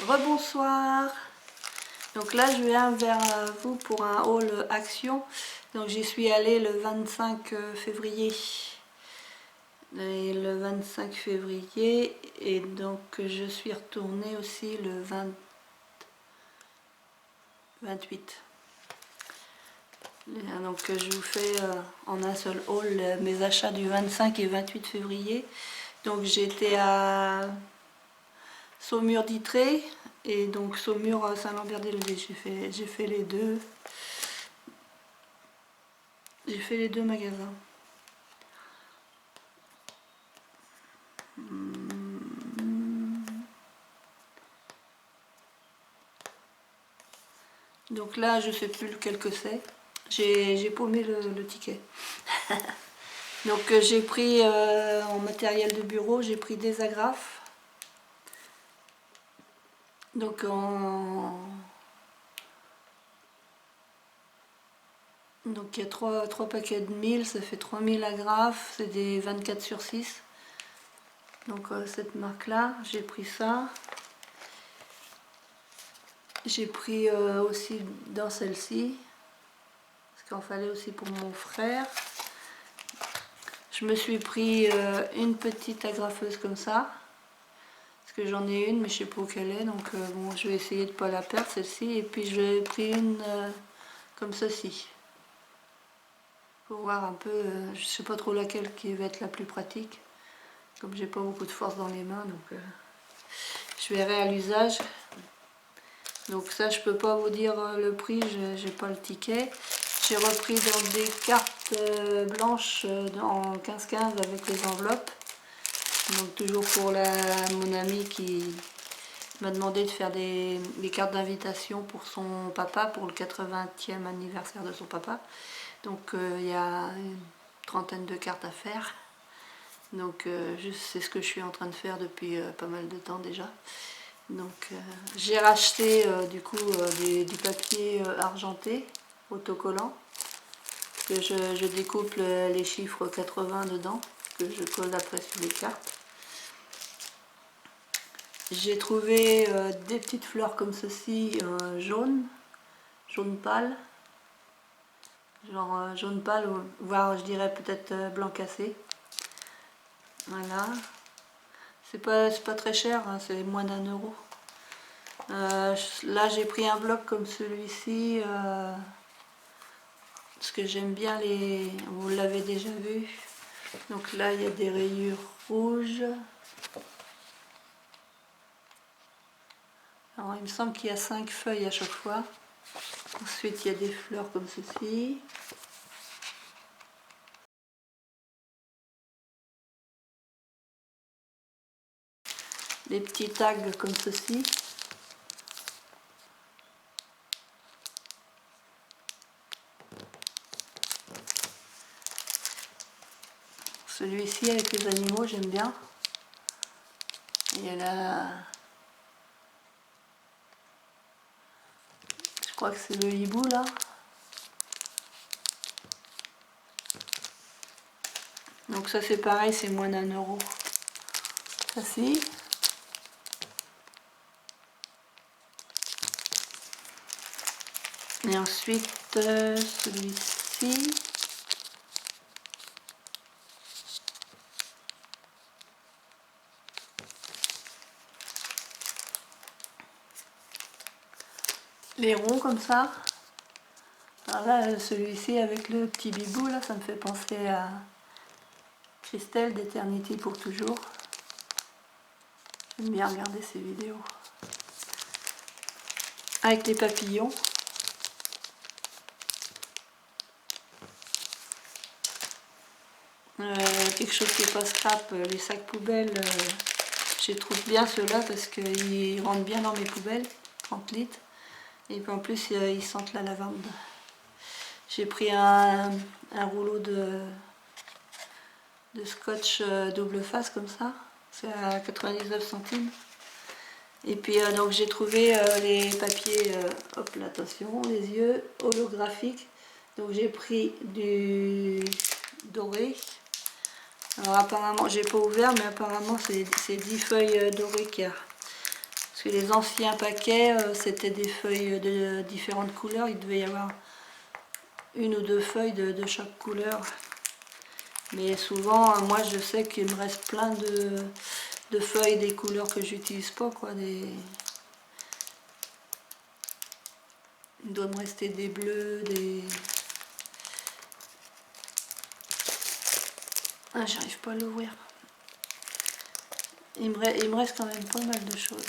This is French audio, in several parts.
Rebonsoir. Donc là je viens vers vous pour un haul action. Donc j'y suis allée le 25 février. Et le 25 février et donc je suis retournée aussi le 28. Donc je vous fais en un seul haul mes achats du 25 et 28 février. Donc j'étais à Saumur-d'Ytré et donc Saumur Saint-Lambert-des-Levés. J'ai fait les deux. J'ai fait les deux magasins. Donc là je sais plus lequel que c'est. J'ai paumé le ticket. Donc j'ai pris en matériel de bureau, j'ai pris des agrafes. Donc donc il y a 3 paquets de 1000, ça fait 3000 agrafes, c'est des 24/6. Donc cette marque là, j'ai pris ça. J'ai pris aussi dans celle-ci, parce qu'il en fallait aussi pour mon frère. Je me suis pris une petite agrafeuse comme ça, parce que j'en ai une mais je sais pas où qu'elle est, donc bon, je vais essayer de ne pas la perdre celle-ci. Et puis j'ai pris une comme ceci, pour voir un peu, je sais pas trop laquelle qui va être la plus pratique, comme j'ai pas beaucoup de force dans les mains, donc je verrai à l'usage. Donc ça je peux pas vous dire le prix, j'ai pas le ticket. J'ai repris donc des cartes blanches en 15-15 avec les enveloppes. Donc toujours pour mon ami qui m'a demandé de faire des cartes d'invitation pour son papa, pour le 80e anniversaire de son papa. Donc il y a une trentaine de cartes à faire. Donc c'est ce que je suis en train de faire depuis pas mal de temps déjà. Donc j'ai racheté du coup du papier argenté, autocollant, que je découpe les chiffres 80 dedans, que je colle après sur les cartes. J'ai trouvé des petites fleurs comme ceci, jaune pâle, genre jaune pâle, voire je dirais peut-être blanc cassé. Voilà, c'est pas très cher, hein, c'est moins d'1 €. Là j'ai pris un bloc comme celui-ci, parce que j'aime bien les... Vous l'avez déjà vu. Donc là il y a des rayures rouges. Alors il me semble qu'il y a 5 feuilles à chaque fois. Ensuite il y a des fleurs comme ceci. Des petits tags comme ceci. Celui-ci avec les animaux, j'aime bien. Il y a là, je crois que c'est le hibou là. Donc ça c'est pareil, c'est moins d'1 €. Ça si. Et ensuite celui-ci. Les ronds comme ça. Alors là, celui-ci avec le petit bibou, là, ça me fait penser à Christelle d'Eternity pour toujours. J'aime bien regarder ses vidéos. Avec les papillons. Quelque chose qui n'est pas scrap, les sacs poubelles, je les trouve bien ceux-là parce qu'ils rentrent bien dans mes poubelles, 30 litres. Et puis en plus ils sentent la lavande. J'ai pris un rouleau de scotch double face comme ça, c'est à 99 centimes. Et puis donc j'ai trouvé les papiers, hop là attention, les yeux holographiques. Donc j'ai pris du doré. Alors apparemment, j'ai pas ouvert, mais apparemment c'est 10 feuilles dorées qu'il y a. Parce que les anciens paquets, c'était des feuilles de différentes couleurs. Il devait y avoir une ou deux feuilles de chaque couleur. Mais souvent, moi je sais qu'il me reste plein de feuilles des couleurs que j'utilise pas, quoi. Il doit me rester des bleus, des... Ah, j'arrive pas à l'ouvrir. Il me reste quand même pas mal de choses.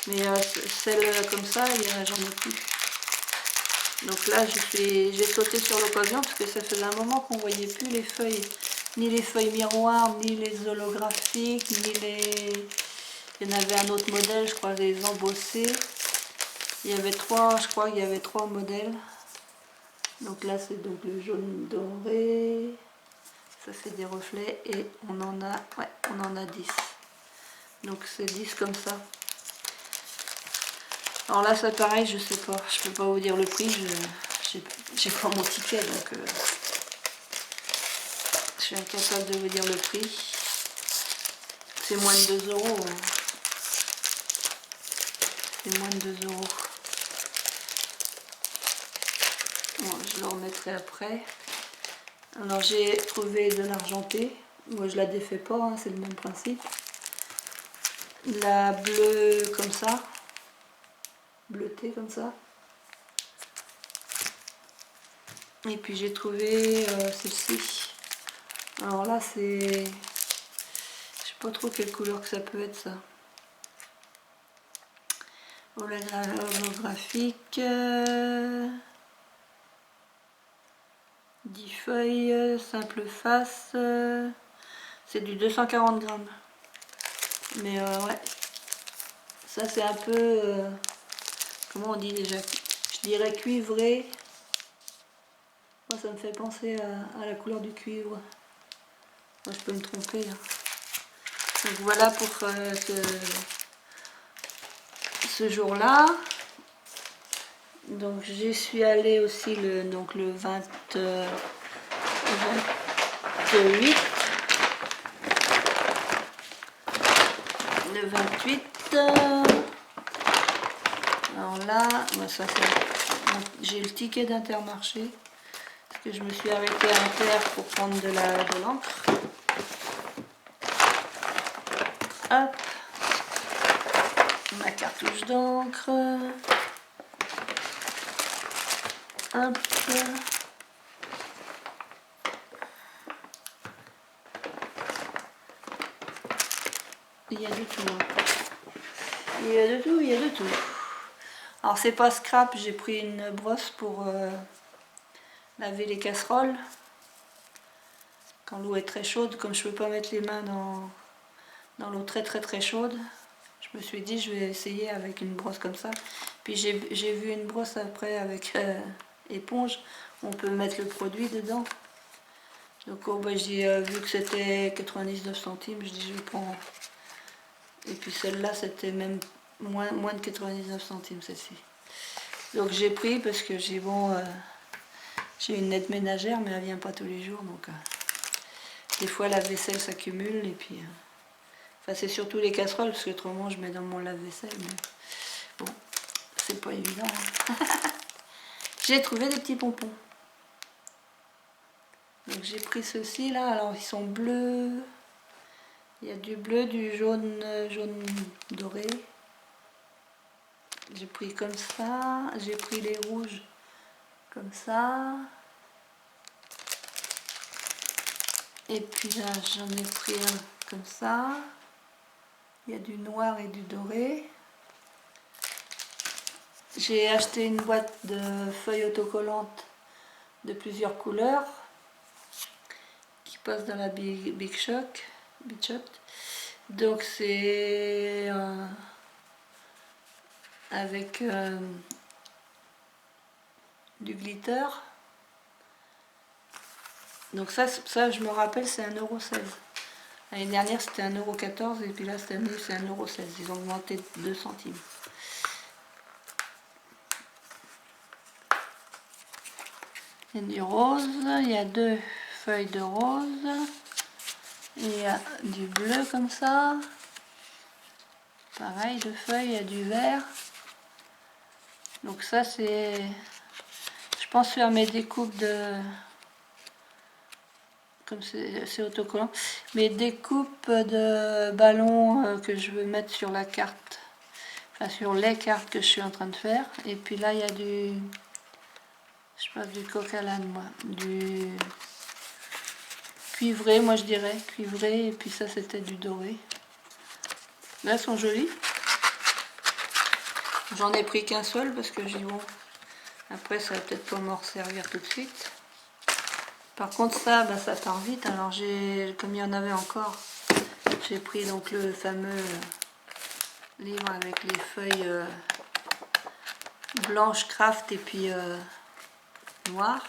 Mais celle comme ça, j'en ai plus. Donc là, j'ai sauté sur l'occasion parce que ça faisait un moment qu'on voyait plus les feuilles, ni les feuilles miroirs, ni les holographiques, ni les... Il y en avait un autre modèle, je crois, les embossés. Il y avait trois, je crois qu'il y avait trois modèles. Donc là, c'est donc le jaune doré. Ça fait des reflets et on en a, ouais, on en a 10. Donc c'est 10 comme ça. Alors là, c'est pareil, je sais pas, je peux pas vous dire le prix, j'ai pas mon ticket, donc je suis incapable de vous dire le prix. C'est moins de 2 euros. Hein. C'est moins de 2 euros. Bon, je le remettrai après. Alors j'ai trouvé de l'argenté. Moi je la défais pas, hein, c'est le même principe. La bleue comme ça. Bleutée comme ça. Et puis j'ai trouvé celle-ci. Alors là c'est... Je sais pas trop quelle couleur que ça peut être ça. Holographique. 10 feuilles, simple face. C'est du 240 grammes. Mais ouais. Ça c'est un peu... comment on dit déjà? Je dirais cuivré. Moi ça me fait penser à la couleur du cuivre. Moi je peux me tromper. Hein. Donc voilà pour ce jour-là. Donc j'y suis allée aussi le 28. Le 28. Alors là, ça j'ai le ticket d'Intermarché. Parce que je me suis arrêtée à Inter pour prendre de l'encre. Hop. Ma cartouche d'encre. Hop. Il y a de tout. Il y a de tout, il y a de tout. Alors c'est pas scrap, j'ai pris une brosse pour laver les casseroles. Quand l'eau est très chaude, comme je peux pas mettre les mains dans l'eau très chaude, je me suis dit je vais essayer avec une brosse comme ça. Puis j'ai vu une brosse après avec éponge, on peut mettre le produit dedans. Donc j'ai vu que c'était 99 centimes, je dis je prends. Et puis celle-là c'était même moins de 99 centimes celle-ci. Donc j'ai pris parce que j'ai une aide ménagère mais elle vient pas tous les jours donc des fois la vaisselle s'accumule et puis enfin c'est surtout les casseroles parce que autrement je mets dans mon lave-vaisselle mais bon c'est pas évident. Hein. J'ai trouvé des petits pompons. Donc j'ai pris ceux-ci là, alors ils sont bleus. Il y a du bleu, du jaune doré. J'ai pris comme ça, j'ai pris les rouges comme ça. Et puis là j'en ai pris un comme ça. Il y a du noir et du doré. J'ai acheté une boîte de feuilles autocollantes de plusieurs couleurs qui passent dans la Big Shot. Donc c'est avec du glitter. Donc ça je me rappelle, c'est 1,16 €. L'année dernière c'était 1,14 € et puis là cette année c'est 1,16 €. Ils ont augmenté 2 centimes. Il y a du rose, il y a 2 feuilles de rose. Il y a du bleu comme ça. pareil de feuilles, il y a du vert. Donc ça c'est... Je pense faire mes découpes de... Comme c'est autocollant. Mes découpes de ballons que je veux mettre sur la carte. Enfin sur les cartes que je suis en train de faire. Et puis là il y a du... Je passe du coq à l'âne moi. Du cuivré moi je dirais. Cuivré et puis ça c'était du doré. Là elles sont jolies. J'en ai pris qu'un seul parce que j'ai bon. Après ça va peut-être pas m'en servir tout de suite. Par contre ça, bah, ça part vite. Alors comme il y en avait encore, j'ai pris donc le fameux livre avec les feuilles blanches craft et puis noires.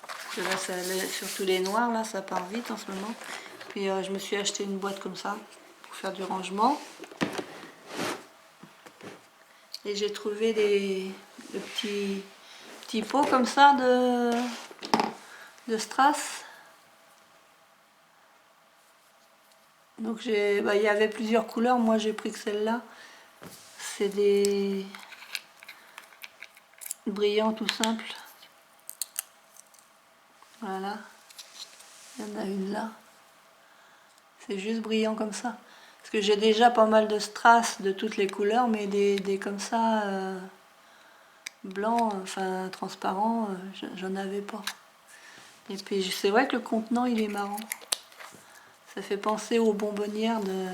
Parce que là, surtout les noirs, là ça part vite en ce moment. Puis je me suis acheté une boîte comme ça pour faire du rangement. Et j'ai trouvé des petits pots comme ça de strass. Donc il y avait plusieurs couleurs, moi j'ai pris que celle-là. C'est des brillants tout simples. Voilà. Il y en a une là. C'est juste brillant comme ça. Parce que j'ai déjà pas mal de strass de toutes les couleurs, mais des comme ça, blancs, enfin transparents, j'en avais pas. Et puis c'est vrai que le contenant il est marrant. Ça fait penser aux bonbonnières de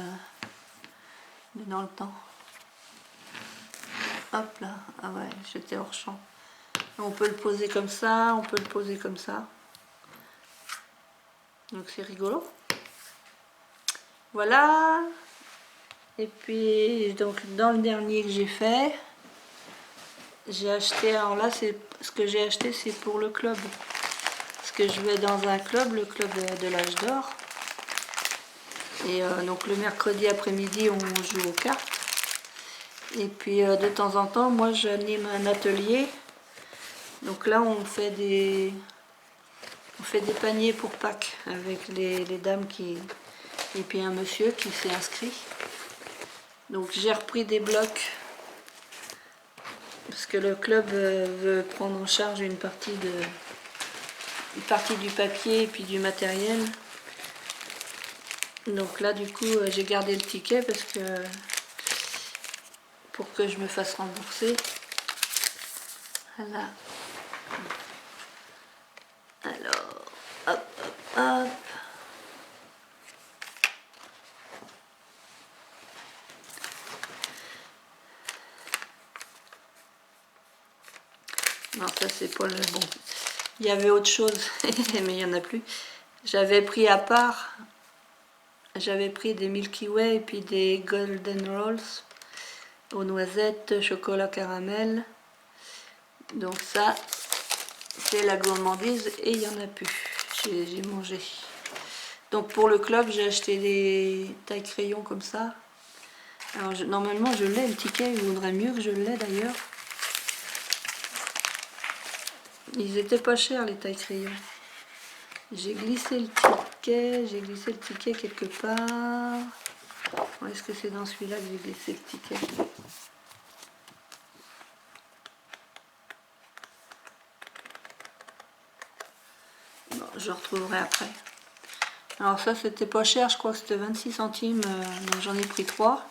dans le temps. Hop là, ah ouais, j'étais hors champ. On peut le poser comme ça, on peut le poser comme ça. Donc c'est rigolo. Voilà. Et puis donc dans le dernier que j'ai fait, j'ai acheté, alors là c'est ce que j'ai acheté c'est pour le club. Parce que je vais dans un club, le club de l'âge d'or. Et donc le mercredi après-midi on joue aux cartes. Et puis de temps en temps moi j'anime un atelier. Donc là on fait des paniers pour Pâques avec les dames qui... Et puis un monsieur qui s'est inscrit. Donc j'ai repris des blocs parce que le club veut prendre en charge une partie du papier et puis du matériel. Donc là du coup j'ai gardé le ticket parce que pour que je me fasse rembourser. Voilà. Alors, hop, hop, hop. Non, ça c'est pas le bon. Il y avait autre chose, mais il n'y en a plus. J'avais pris à part, j'avais pris des Milky Way et puis des Golden Rolls aux noisettes, chocolat caramel. Donc ça, c'est la gourmandise et il n'y en a plus. J'ai mangé. Donc pour le club, j'ai acheté des tailles crayons comme ça. Alors normalement, je l'ai le ticket, il vaudrait mieux que je l'ai d'ailleurs. Ils étaient pas chers les tailles crayons. J'ai glissé le ticket quelque part. Est-ce que c'est dans celui-là que j'ai glissé le ticket? Bon, je retrouverai après. Alors ça c'était pas cher, je crois que c'était 26 centimes, donc j'en ai pris 3.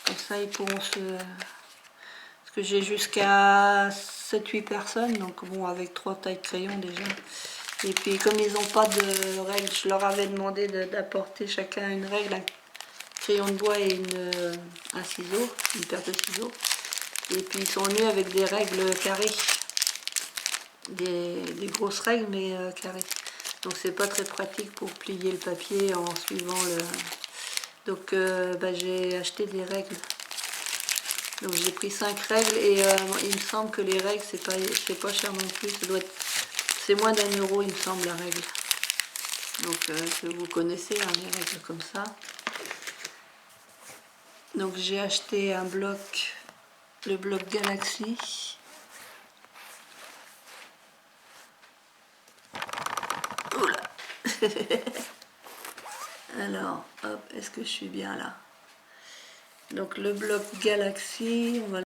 Comme ça ils pourront se... Parce que j'ai jusqu'à 7-8 personnes, donc bon avec 3 tailles de crayon déjà. Et puis comme ils n'ont pas de règles, je leur avais demandé d'apporter chacun une règle, un crayon de bois et un ciseau, une paire de ciseaux. Et puis ils sont venus avec des règles carrées, des grosses règles mais carrées. Donc c'est pas très pratique pour plier le papier en suivant le... Donc j'ai acheté des règles. Donc j'ai pris 5 règles et il me semble que les règles c'est pas cher non plus, c'est moins d'1 € il me semble la règle. Donc que vous connaissez hein, les règles comme ça. Donc j'ai acheté un bloc, le bloc Galaxy. Oula. Alors hop, est-ce que je suis bien là? Donc le bloc Galaxy, on va...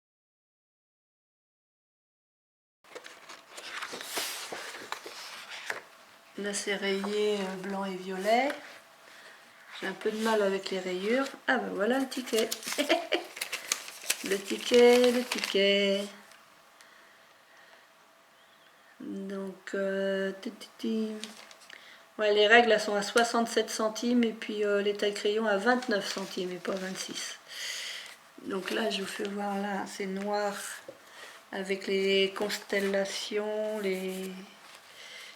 Là c'est rayé blanc et violet. J'ai un peu de mal avec les rayures. Ah ben voilà le ticket. Le ticket, le ticket. Donc, ouais, les règles elles sont à 67 centimes et puis les tailles crayons à 29 centimes et pas 26. Donc là, je vous fais voir, là, c'est noir avec les constellations, les...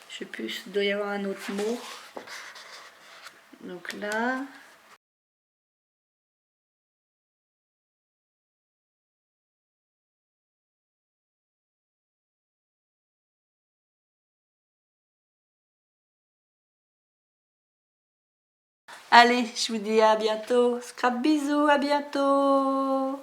Je sais plus, il doit y avoir un autre mot. Donc là... Allez, je vous dis à bientôt. Scrap bisous, à bientôt.